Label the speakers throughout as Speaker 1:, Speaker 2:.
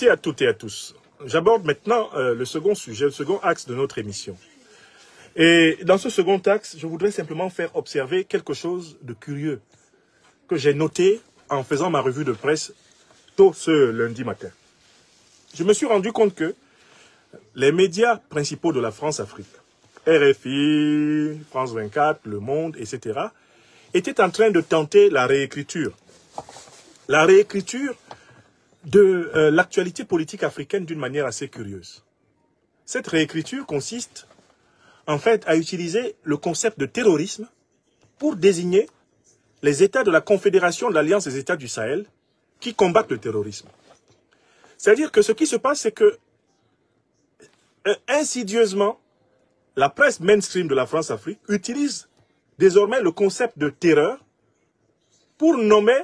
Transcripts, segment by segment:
Speaker 1: à toutes et à tous. J'aborde maintenant le second sujet, le second axe de notre émission. Et dans ce second axe, je voudrais simplement faire observer quelque chose de curieux que j'ai noté en faisant ma revue de presse tôt ce lundi matin. Je me suis rendu compte que les médias principaux de la France-Afrique, RFI, France 24, Le Monde, etc., étaient en train de tenter la réécriture. La réécriture de l'actualité politique africaine d'une manière assez curieuse. Cette réécriture consiste en fait à utiliser le concept de terrorisme pour désigner les États de la Confédération de l'Alliance des États du Sahel qui combattent le terrorisme. C'est-à-dire que ce qui se passe, c'est que insidieusement, la presse mainstream de la France-Afrique utilise désormais le concept de terreur pour nommer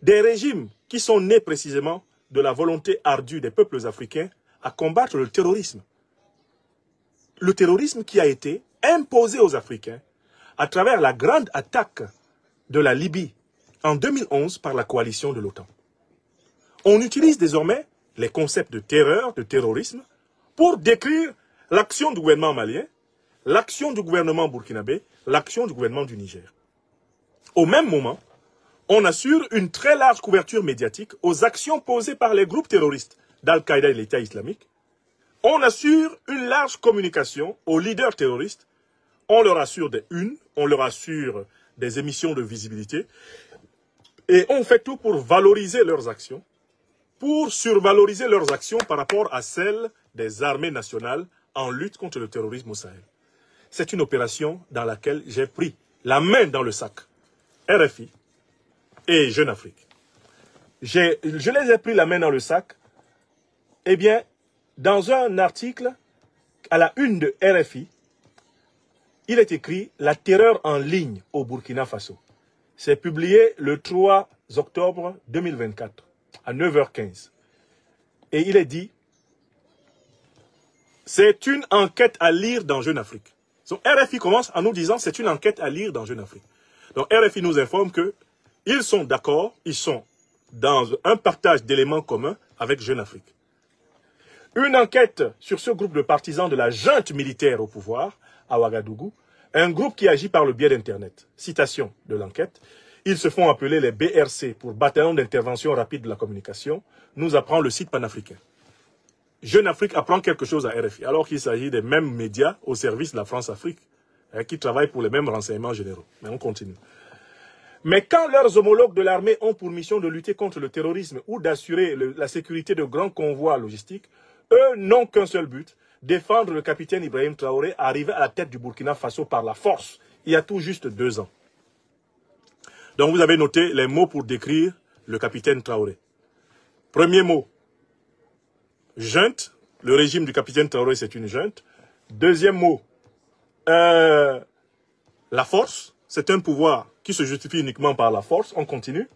Speaker 1: des régimes qui sont nés précisément de la volonté ardue des peuples africains à combattre le terrorisme. Le terrorisme qui a été imposé aux Africains à travers la grande attaque de la Libye en 2011 par la coalition de l'OTAN. On utilise désormais les concepts de terreur, de terrorisme, pour décrire l'action du gouvernement malien, l'action du gouvernement burkinabé, l'action du gouvernement du Niger. Au même moment, on assure une très large couverture médiatique aux actions posées par les groupes terroristes d'Al-Qaïda et l'État islamique. On assure une large communication aux leaders terroristes. On leur assure des unes, on leur assure des émissions de visibilité. Et on fait tout pour valoriser leurs actions, pour survaloriser leurs actions par rapport à celles des armées nationales en lutte contre le terrorisme au Sahel. C'est une opération dans laquelle j'ai pris la main dans le sac. RFI et Jeune Afrique. Je les ai pris la main dans le sac, eh bien, dans un article à la une de RFI, il est écrit « La terreur en ligne au Burkina Faso ». C'est publié le 3 octobre 2024, à 9h15. Et il est dit « C'est une enquête à lire dans Jeune Afrique ». Donc RFI commence en nous disant « C'est une enquête à lire dans Jeune Afrique ». Donc RFI nous informe que ils sont d'accord, ils sont dans un partage d'éléments communs avec Jeune Afrique. Une enquête sur ce groupe de partisans de la junte militaire au pouvoir, à Ouagadougou, un groupe qui agit par le biais d'Internet. Citation de l'enquête. Ils se font appeler les BRC pour Bataillon d'intervention rapide de la communication, nous apprend le site panafricain. Jeune Afrique apprend quelque chose à RFI, alors qu'il s'agit des mêmes médias au service de la France-Afrique, qui travaillent pour les mêmes renseignements généraux. Mais on continue. Mais quand leurs homologues de l'armée ont pour mission de lutter contre le terrorisme ou d'assurer la sécurité de grands convois logistiques, eux n'ont qu'un seul but, défendre le capitaine Ibrahim Traoré arrivé à la tête du Burkina Faso par la force, il y a tout juste 2 ans. Donc vous avez noté les mots pour décrire le capitaine Traoré. Premier mot, junte, le régime du capitaine Traoré c'est une junte. Deuxième mot, la force, c'est un pouvoir qui se justifie uniquement par la force. On continue.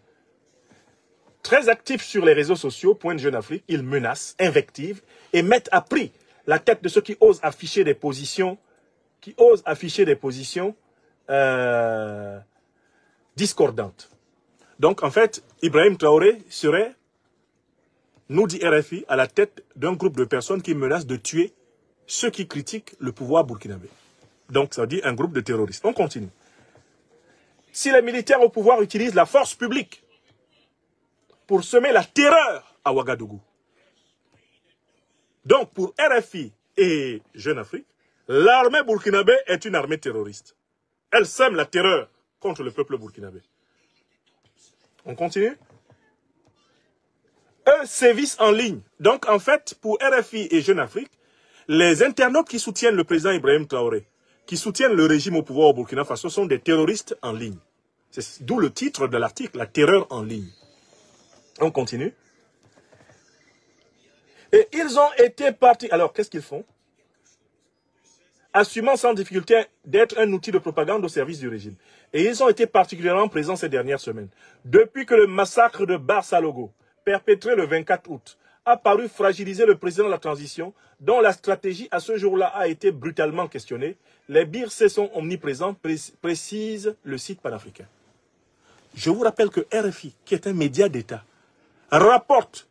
Speaker 1: Très actifs sur les réseaux sociaux, pointe Jeune Afrique, ils menacent, invectivent et mettent à prix la tête de ceux qui osent afficher des positions, discordantes. Donc en fait, Ibrahim Traoré serait, nous dit RFI, à la tête d'un groupe de personnes qui menacent de tuer ceux qui critiquent le pouvoir burkinabé. Donc ça dit un groupe de terroristes. On continue. Si les militaires au pouvoir utilisent la force publique pour semer la terreur à Ouagadougou. Donc, pour RFI et Jeune Afrique, l'armée burkinabé est une armée terroriste. Elle sème la terreur contre le peuple burkinabé. On continue. Eux sévissent en ligne. Donc, en fait, pour RFI et Jeune Afrique, les internautes qui soutiennent le président Ibrahim Traoré, qui soutiennent le régime au pouvoir au Burkina Faso, sont des terroristes en ligne. C'est d'où le titre de l'article, la terreur en ligne. On continue. Et ils ont été partis. Alors, qu'est-ce qu'ils font? Assumant sans difficulté d'être un outil de propagande au service du régime. Et ils ont été particulièrement présents ces dernières semaines. Depuis que le massacre de Barsalogo, perpétré le 24 août, a paru fragiliser le président de la transition, dont la stratégie à ce jour-là a été brutalement questionnée, les BRC sont omniprésents, précise le site panafricain. Je vous rappelle que RFI, qui est un média d'État, rapporte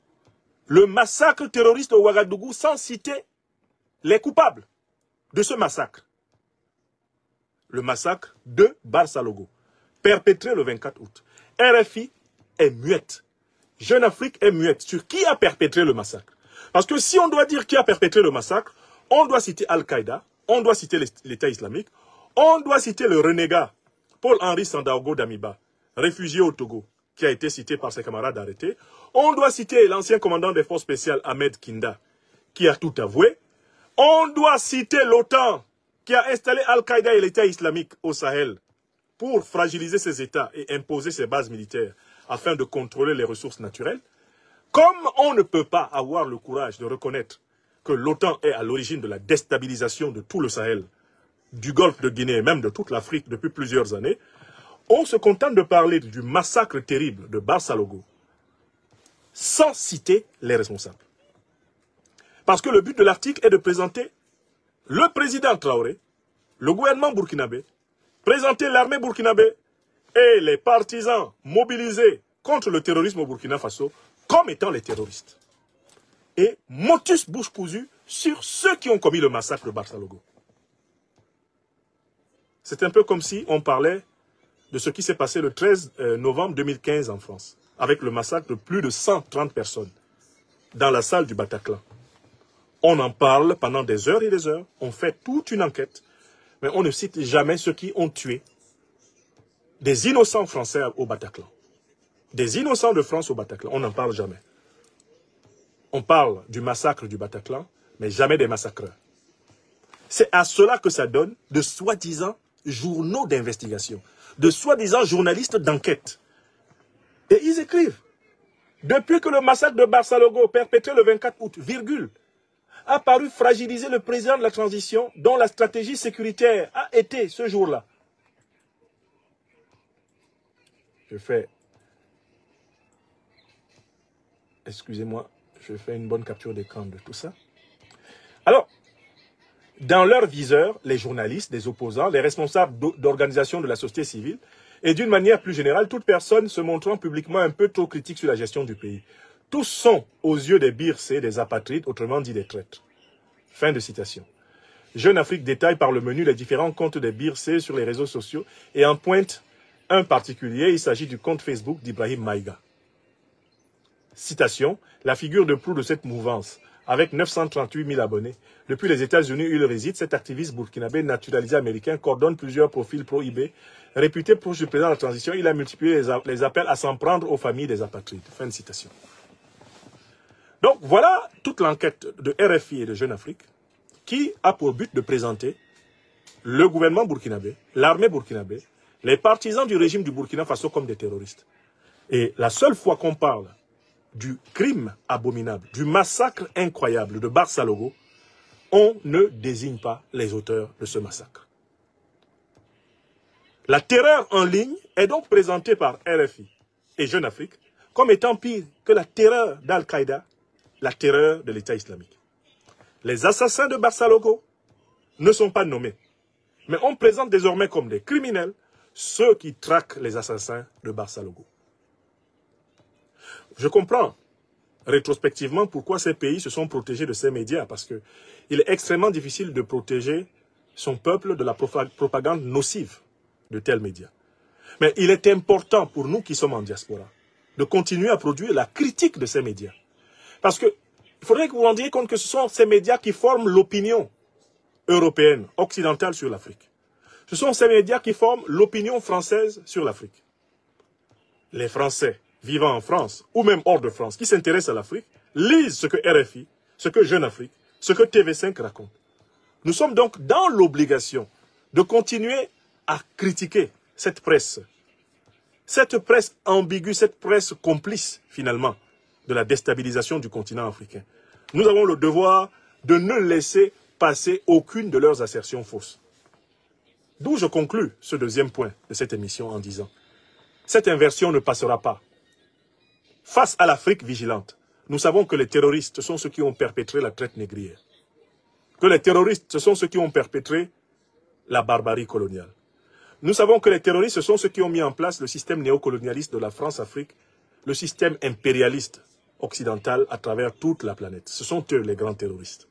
Speaker 1: le massacre terroriste au Ouagadougou sans citer les coupables de ce massacre. Le massacre de Barça Logo, perpétré le 24 août. RFI est muette. Jeune Afrique est muette sur qui a perpétré le massacre. Parce que si on doit dire qui a perpétré le massacre, on doit citer Al-Qaïda, on doit citer l'État islamique, on doit citer le renégat Paul-Henri Sandaogo Damiba, réfugié au Togo, qui a été cité par ses camarades arrêtés. On doit citer l'ancien commandant des forces spéciales Ahmed Kinda, qui a tout avoué. On doit citer l'OTAN, qui a installé Al-Qaïda et l'État islamique au Sahel pour fragiliser ces États et imposer ses bases militaires afin de contrôler les ressources naturelles. Comme on ne peut pas avoir le courage de reconnaître que l'OTAN est à l'origine de la déstabilisation de tout le Sahel, du Golfe de Guinée et même de toute l'Afrique depuis plusieurs années, on se contente de parler du massacre terrible de Barça Logo sans citer les responsables. Parce que le but de l'article est de présenter le président Traoré, le gouvernement burkinabé, présenter l'armée burkinabé et les partisans mobilisés contre le terrorisme au Burkina Faso comme étant les terroristes. Et motus bouche cousue sur ceux qui ont commis le massacre de Barça Logo. C'est un peu comme si on parlait de ce qui s'est passé le 13 novembre 2015 en France, avec le massacre de plus de 130 personnes dans la salle du Bataclan. On en parle pendant des heures et des heures, on fait toute une enquête, mais on ne cite jamais ceux qui ont tué des innocents français au Bataclan. Des innocents de France au Bataclan, on n'en parle jamais. On parle du massacre du Bataclan, mais jamais des massacreurs. C'est à cela que ça donne de soi-disant journaux d'investigation, de soi-disant journalistes d'enquête. Et ils écrivent, depuis que le massacre de Barça Logo, perpétré le 24 août, virgule, a paru fragiliser le président de la transition dont la stratégie sécuritaire a été ce jour-là. Je fais... Excusez-moi, je fais une bonne capture d'écran de tout ça. Alors, dans leur viseur, les journalistes, les opposants, les responsables d'organisations de la société civile, et d'une manière plus générale, toute personne se montrant publiquement un peu trop critique sur la gestion du pays. Tous sont, aux yeux des bircés, des apatrides, autrement dit des traîtres. Fin de citation. Jeune Afrique détaille par le menu les différents comptes des bircés sur les réseaux sociaux et en pointe un particulier, il s'agit du compte Facebook d'Ibrahim Maïga. Citation, la figure de proue de cette mouvance, avec 938 000 abonnés. Depuis les États-Unis où il réside, cet activiste burkinabé naturalisé américain coordonne plusieurs profils pro-IB. Réputé proche du président de la transition, il a multiplié les appels à s'en prendre aux familles des apatrides. Fin de citation. Donc voilà toute l'enquête de RFI et de Jeune Afrique qui a pour but de présenter le gouvernement burkinabé, l'armée burkinabé, les partisans du régime du Burkina Faso comme des terroristes. Et la seule fois qu'on parle du crime abominable, du massacre incroyable de Barça Logo, on ne désigne pas les auteurs de ce massacre. La terreur en ligne est donc présentée par RFI et Jeune Afrique comme étant pire que la terreur d'Al-Qaïda, la terreur de l'État islamique. Les assassins de Barça Logo ne sont pas nommés, mais on présente désormais comme des criminels ceux qui traquent les assassins de Barça Logo. Je comprends rétrospectivement pourquoi ces pays se sont protégés de ces médias, parce qu'il est extrêmement difficile de protéger son peuple de la propagande nocive de tels médias. Mais il est important pour nous qui sommes en diaspora de continuer à produire la critique de ces médias. Parce qu'il faudrait que vous vous rendiez compte que ce sont ces médias qui forment l'opinion européenne, occidentale sur l'Afrique. Ce sont ces médias qui forment l'opinion française sur l'Afrique. Les Français vivant en France, ou même hors de France, qui s'intéressent à l'Afrique, lisent ce que RFI, ce que Jeune Afrique, ce que TV5 raconte. Nous sommes donc dans l'obligation de continuer à critiquer cette presse ambiguë, cette presse complice, finalement, de la déstabilisation du continent africain. Nous avons le devoir de ne laisser passer aucune de leurs assertions fausses. D'où je conclus ce deuxième point de cette émission en disant « Cette inversion ne passera pas. Face à l'Afrique vigilante, nous savons que les terroristes sont ceux qui ont perpétré la traite négrière. Que les terroristes, ce sont ceux qui ont perpétré la barbarie coloniale. Nous savons que les terroristes, ce sont ceux qui ont mis en place le système néocolonialiste de la France-Afrique, le système impérialiste occidentale à travers toute la planète. Ce sont eux les grands terroristes.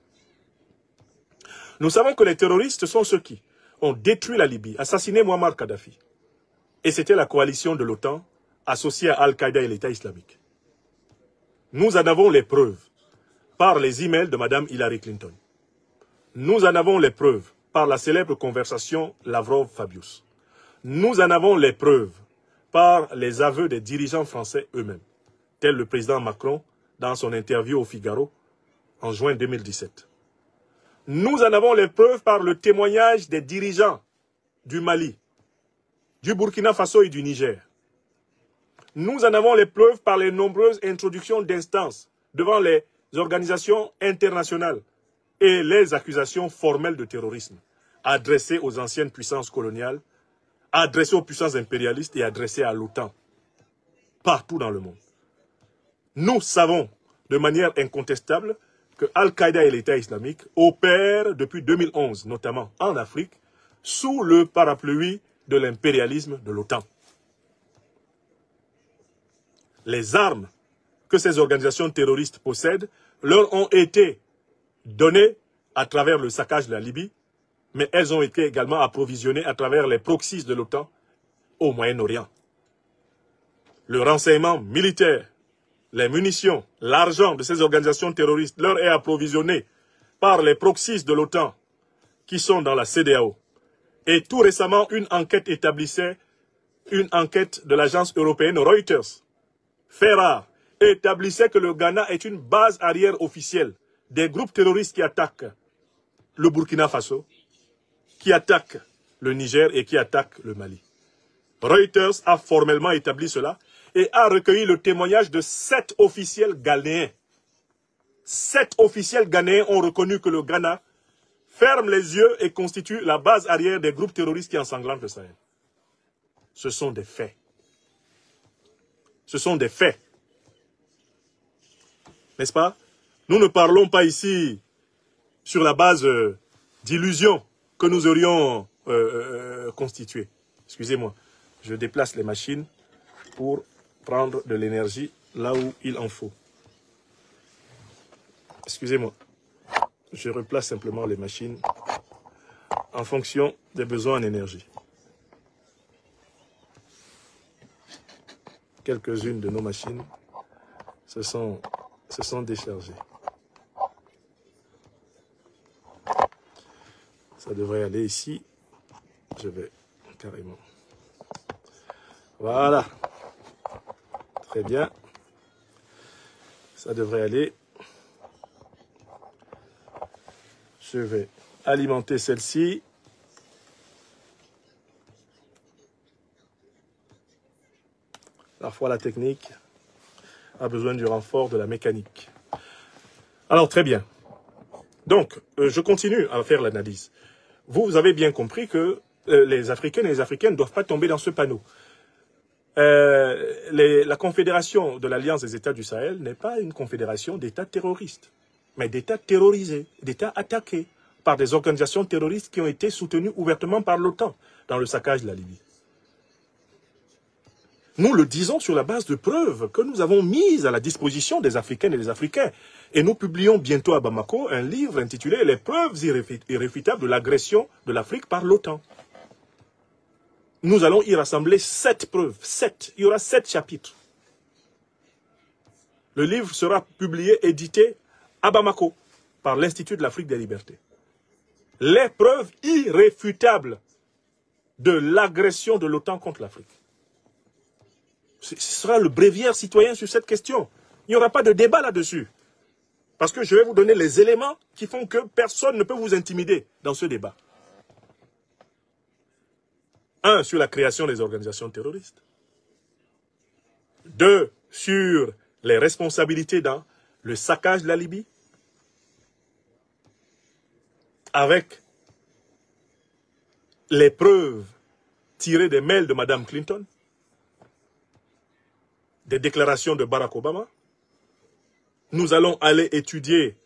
Speaker 1: Nous savons que les terroristes sont ceux qui ont détruit la Libye, assassiné Muammar Kadhafi. Et c'était la coalition de l'OTAN associée à Al-Qaïda et l'État islamique. Nous en avons les preuves par les emails de Mme Hillary Clinton. Nous en avons les preuves par la célèbre conversation Lavrov-Fabius. Nous en avons les preuves par les aveux des dirigeants français eux-mêmes, tel le président Macron dans son interview au Figaro en juin 2017. Nous en avons les preuves par le témoignage des dirigeants du Mali, du Burkina Faso et du Niger. Nous en avons les preuves par les nombreuses introductions d'instances devant les organisations internationales et les accusations formelles de terrorisme adressées aux anciennes puissances coloniales, adressées aux puissances impérialistes et adressées à l'OTAN, partout dans le monde. Nous savons de manière incontestable que Al-Qaïda et l'État islamique opèrent depuis 2011, notamment en Afrique, sous le parapluie de l'impérialisme de l'OTAN. Les armes que ces organisations terroristes possèdent leur ont été données à travers le saccage de la Libye, mais elles ont été également approvisionnées à travers les proxys de l'OTAN au Moyen-Orient. Le renseignement militaire, les munitions, l'argent de ces organisations terroristes leur est approvisionné par les proxys de l'OTAN qui sont dans la CEDEAO. Et tout récemment, une enquête établissait, une enquête de l'agence européenne Reuters, fait rare, établissait que le Ghana est une base arrière officielle des groupes terroristes qui attaquent le Burkina Faso, qui attaquent le Niger et qui attaquent le Mali. Reuters a formellement établi cela et a recueilli le témoignage de 7 officiels ghanéens. 7 officiels ghanéens ont reconnu que le Ghana ferme les yeux et constitue la base arrière des groupes terroristes qui ensanglantent le Sahel. Ce sont des faits. Ce sont des faits. N'est-ce pas? Nous ne parlons pas ici sur la base d'illusions que nous aurions constituées. Excusez-moi, je déplace les machines pour prendre de l'énergie là où il en faut. Excusez-moi, je replace simplement les machines en fonction des besoins en énergie. Quelques-unes de nos machines se sont déchargées. Ça devrait aller ici. Je vais carrément. Voilà. Très bien. Ça devrait aller. Je vais alimenter celle-ci. Parfois, la technique a besoin du renfort de la mécanique. Alors, très bien. Donc, je continue à faire l'analyse. Vous avez bien compris que les Africains et les Africaines ne doivent pas tomber dans ce panneau. La confédération de l'Alliance des États du Sahel n'est pas une confédération d'États terroristes, mais d'États terrorisés, d'États attaqués par des organisations terroristes qui ont été soutenues ouvertement par l'OTAN dans le saccage de la Libye. Nous le disons sur la base de preuves que nous avons mises à la disposition des Africaines et des Africains. Et nous publions bientôt à Bamako un livre intitulé « Les preuves irréfutables de l'agression de l'Afrique par l'OTAN ». Nous allons y rassembler 7 preuves, 7. Il y aura 7 chapitres. Le livre sera publié, édité à Bamako par l'Institut de l'Afrique des Libertés. Les preuves irréfutables de l'agression de l'OTAN contre l'Afrique. Ce sera le bréviaire citoyen sur cette question. Il n'y aura pas de débat là-dessus. Parce que je vais vous donner les éléments qui font que personne ne peut vous intimider dans ce débat. 1. Sur la création des organisations terroristes. 2. Sur les responsabilités dans le saccage de la Libye. Avec les preuves tirées des mails de Mme Clinton, des déclarations de Barack Obama. Nous allons aller étudier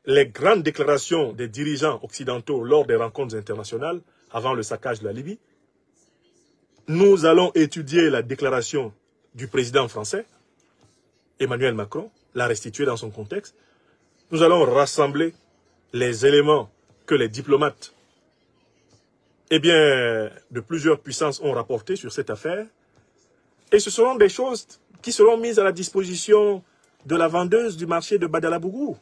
Speaker 1: les grandes déclarations des dirigeants occidentaux lors des rencontres internationales avant le saccage de la Libye. Nous allons étudier la déclaration du président français. Emmanuel Macron, l'a restitué dans son contexte. Nous allons rassembler les éléments que les diplomates de plusieurs puissances ont rapportés sur cette affaire. Et ce seront des choses qui seront mises à la disposition de la vendeuse du marché de Badalabougou.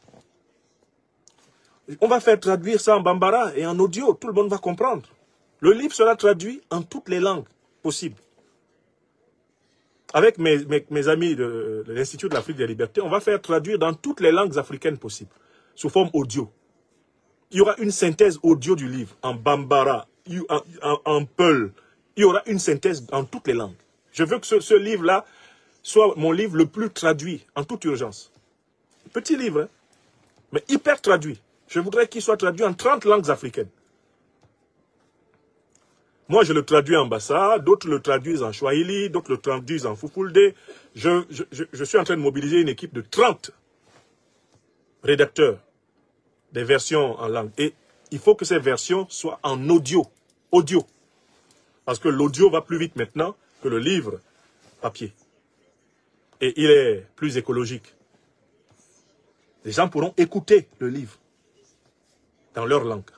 Speaker 1: On va faire traduire ça en bambara et en audio, tout le monde va comprendre. Le livre sera traduit en toutes les langues possibles. Avec mes amis de l'Institut de l'Afrique des Libertés, on va faire traduire dans toutes les langues africaines possibles, sous forme audio. Il y aura une synthèse audio du livre, en bambara, en peul. Il y aura une synthèse dans toutes les langues. Je veux que ce livre-là soit mon livre le plus traduit, en toute urgence. Petit livre, hein, mais hyper traduit. Je voudrais qu'il soit traduit en 30 langues africaines. Moi, je le traduis en Bassa, d'autres le traduisent en Swahili, d'autres le traduisent en Fufulde. Je suis en train de mobiliser une équipe de 30 rédacteurs des versions en langue. Et il faut que ces versions soient en audio. Audio. Parce que l'audio va plus vite maintenant que le livre papier. Et il est plus écologique. Les gens pourront écouter le livre dans leur langue.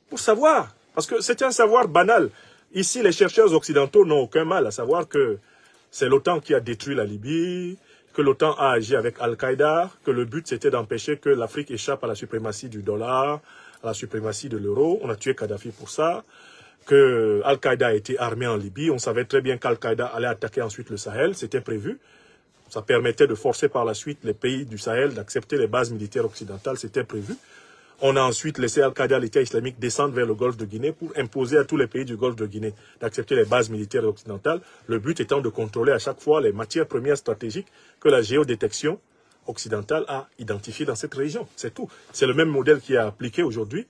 Speaker 1: Pour savoir. Parce que c'est un savoir banal. Ici, les chercheurs occidentaux n'ont aucun mal à savoir que c'est l'OTAN qui a détruit la Libye, que l'OTAN a agi avec Al-Qaïda, que le but c'était d'empêcher que l'Afrique échappe à la suprématie du dollar, à la suprématie de l'euro. On a tué Kadhafi pour ça. Que Al-Qaïda a été armé en Libye. On savait très bien qu'Al-Qaïda allait attaquer ensuite le Sahel. C'était prévu. Ça permettait de forcer par la suite les pays du Sahel d'accepter les bases militaires occidentales. C'était prévu. On a ensuite laissé Al-Qaïda, l'État islamique, descendre vers le Golfe de Guinée pour imposer à tous les pays du Golfe de Guinée d'accepter les bases militaires occidentales. Le but étant de contrôler à chaque fois les matières premières stratégiques que la géodétection occidentale a identifiées dans cette région. C'est tout. C'est le même modèle qui est appliqué aujourd'hui,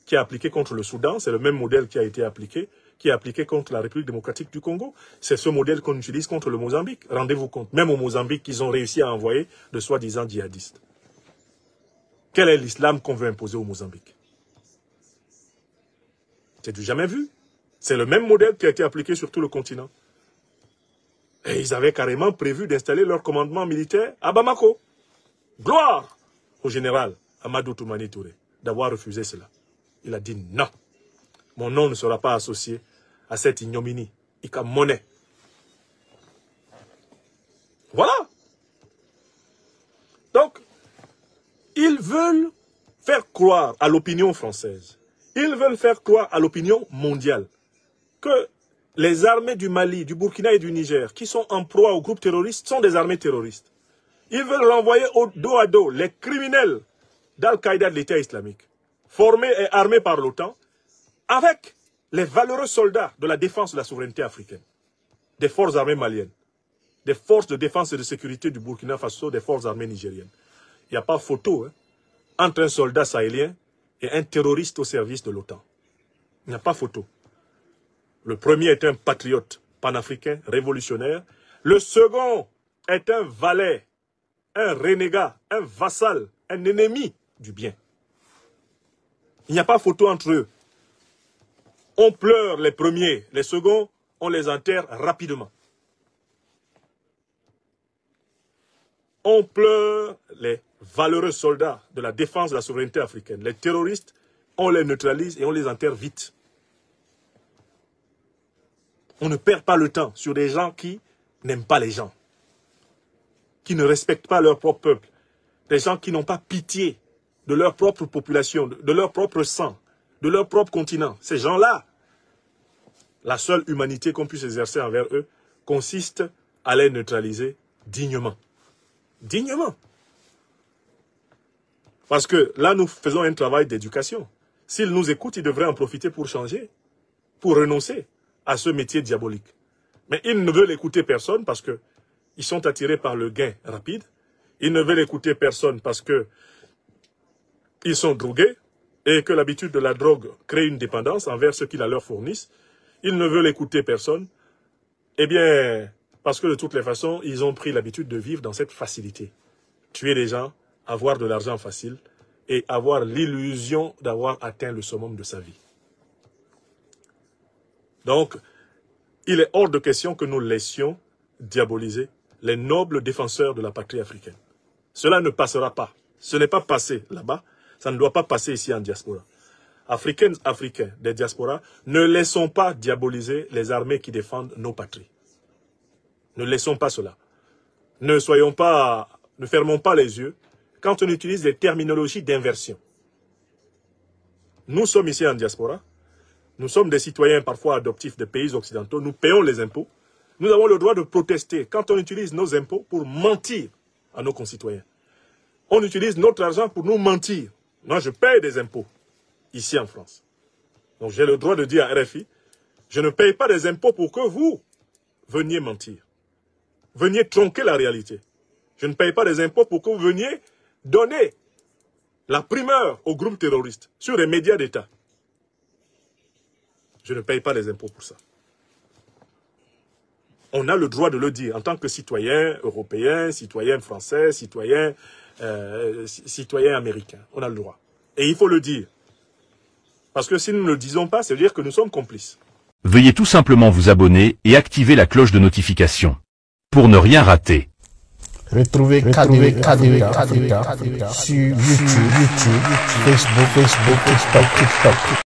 Speaker 1: qui est appliqué contre le Soudan. C'est le même modèle qui a été appliqué, qui est appliqué contre la République démocratique du Congo. C'est ce modèle qu'on utilise contre le Mozambique. Rendez-vous compte, même au Mozambique, ils ont réussi à envoyer de soi-disant djihadistes. Quel est l'islam qu'on veut imposer au Mozambique? C'est du jamais vu. C'est le même modèle qui a été appliqué sur tout le continent. Et ils avaient carrément prévu d'installer leur commandement militaire à Bamako. Gloire au général Amadou Toumani Touré d'avoir refusé cela. Il a dit non. Mon nom ne sera pas associé à cette ignominie. Ika monnaie. Voilà. Donc, ils veulent faire croire à l'opinion française, ils veulent faire croire à l'opinion mondiale que les armées du Mali, du Burkina et du Niger, qui sont en proie aux groupes terroristes, sont des armées terroristes. Ils veulent renvoyer dos à dos les criminels d'Al-Qaïda de l'État islamique, formés et armés par l'OTAN, avec les valeureux soldats de la défense de la souveraineté africaine, des forces armées maliennes, des forces de défense et de sécurité du Burkina Faso, des forces armées nigériennes. Il n'y a pas photo entre un soldat sahélien et un terroriste au service de l'OTAN. Il n'y a pas photo. Le premier est un patriote panafricain, révolutionnaire. Le second est un valet, un renégat, un vassal, un ennemi du bien. Il n'y a pas photo entre eux. On pleure les premiers, les seconds, on les enterre rapidement. On pleure les valeureux soldats de la défense de la souveraineté africaine. Les terroristes, on les neutralise et on les enterre vite. On ne perd pas le temps sur des gens qui n'aiment pas les gens, qui ne respectent pas leur propre peuple, des gens qui n'ont pas pitié de leur propre population, de leur propre sang, de leur propre continent. Ces gens-là, la seule humanité qu'on puisse exercer envers eux consiste à les neutraliser dignement. Dignement. Parce que là, nous faisons un travail d'éducation. S'ils nous écoutent, ils devraient en profiter pour changer, pour renoncer à ce métier diabolique. Mais ils ne veulent écouter personne parce qu'ils sont attirés par le gain rapide. Ils ne veulent écouter personne parce qu'ils sont drogués et que l'habitude de la drogue crée une dépendance envers ceux qui la leur fournissent. Ils ne veulent écouter personne. Eh bien, parce que de toutes les façons, ils ont pris l'habitude de vivre dans cette facilité. Tuer les gens, avoir de l'argent facile et avoir l'illusion d'avoir atteint le summum de sa vie. Donc, il est hors de question que nous laissions diaboliser les nobles défenseurs de la patrie africaine. Cela ne passera pas. Ce n'est pas passé là-bas. Ça ne doit pas passer ici en diaspora. Africaines, Africains des diasporas, ne laissons pas diaboliser les armées qui défendent nos patries. Ne laissons pas cela. Ne fermons pas les yeux quand on utilise des terminologies d'inversion. Nous sommes ici en diaspora. Nous sommes des citoyens parfois adoptifs des pays occidentaux. Nous payons les impôts. Nous avons le droit de protester quand on utilise nos impôts pour mentir à nos concitoyens. On utilise notre argent pour nous mentir. Moi, je paye des impôts ici en France. Donc j'ai le droit de dire à RFI, je ne paye pas des impôts pour que vous veniez mentir. Veniez tronquer la réalité. Je ne paye pas des impôts pour que vous veniez donner la primeur aux groupes terroristes sur les médias d'État. Je ne paye pas des impôts pour ça. On a le droit de le dire en tant que citoyen européen, citoyen français, citoyen américain. On a le droit. Et il faut le dire. Parce que si nous ne le disons pas, ça veut dire que nous sommes complices.
Speaker 2: Veuillez tout simplement vous abonner et activer la cloche de notification pour ne rien rater.
Speaker 3: Retrouvez KDV Africa sur YouTube, Facebook, TikTok.